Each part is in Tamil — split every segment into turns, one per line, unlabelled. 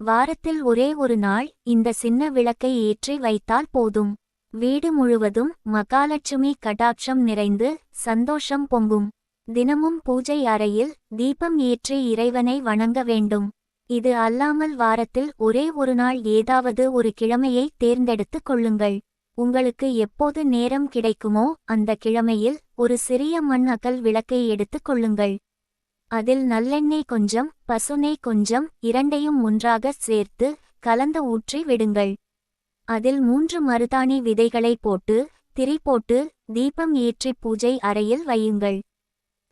வாரத்தில் ஒரே ஒரு நாள் இந்த சின்ன விளக்கை ஏற்றி வைத்தால் போதும். வீடு முழுவதும் மகாலட்சுமி கடாட்சம் நிறைந்து சந்தோஷம் பொங்கும். தினமும் பூஜை அறையில் தீபம் ஏற்றி இறைவனை வணங்க வேண்டும். இது அல்லாமல் வாரத்தில் ஒரே ஒரு நாள் ஏதாவது ஒரு கிழமையை தேர்ந்தெடுத்து கொள்ளுங்கள். உங்களுக்கு எப்போது நேரம் கிடைக்குமோ அந்த கிழமையில் ஒரு சிறிய மண் அகல் விளக்கை எடுத்து கொள்ளுங்கள். அதில் நல்லெண்ணெய் கொஞ்சம், பசுநெய் கொஞ்சம், இரண்டையும் ஒன்றாக சேர்த்து கலந்து ஊற்றி விடுங்கள். அதில் 3 மருதாணி விதைகளை போட்டு திரி போட்டு தீபம் ஏற்றி பூஜை அறையில் வையுங்கள்.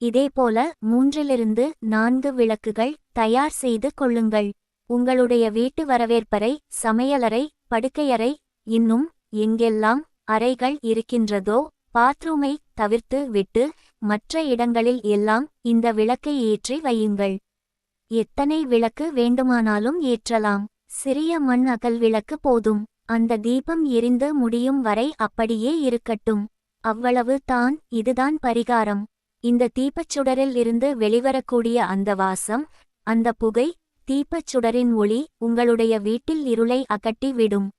இதேபோல 3-4 விளக்குகள் தயார் செய்து கொள்ளுங்கள். உங்களுடைய வீட்டு வரவேற்பறை, சமையலறை, படுக்கையறை, இன்னும் எங்கெல்லாம் அறைகள் இருக்கின்றதோ பாத்ரூமை தவிர்த்து விட்டு மற்ற இடங்களில் எல்லாம் இந்த விளக்கை ஏற்றி வையுங்கள். எத்தனை விளக்கு வேண்டுமானாலும் ஏற்றலாம். சிறிய மண் அகல் விளக்கு போதும். அந்த தீபம் எரிந்து முடியும் வரை அப்படியே இருக்கட்டும். அவ்வளவு தான். இதுதான் பரிகாரம். இந்த தீபச்சுடரில் இருந்து வெளிவரக்கூடிய அந்த வாசம், அந்த புகை, தீபச்சுடரின் ஒளி உங்களுடைய வீட்டில் இருளை அகட்டி விடும்.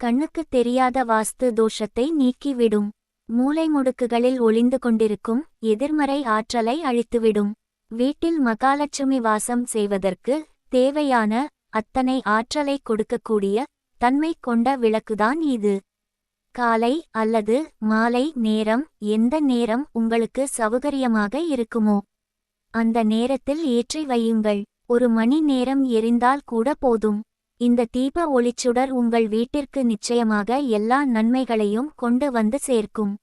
கண்ணுக்கு தெரியாத வாஸ்து தோஷத்தை நீக்கிவிடும். மூலை முடுக்குகளில் ஒளிந்து கொண்டிருக்கும் எதிர்மறை ஆற்றலை அழித்துவிடும். வீட்டில் மகாலட்சுமி வாசம் செய்வதற்கு தேவையான அத்தனை ஆற்றலை கொடுக்கக்கூடிய தன்மை கொண்ட விளக்குதான் இது. காலை அல்லது மாலை நேரம், எந்த நேரம் உங்களுக்கு சௌகரியமாக இருக்குமோ அந்த நேரத்தில் ஏற்றி வையுங்கள். 1 மணி நேரம் எரிந்தால் கூட போதும். இந்த தீப ஒளிச்சுடர் உங்கள் வீட்டிற்கு நிச்சயமாக எல்லா நன்மைகளையும் கொண்டு வந்து சேர்க்கும்.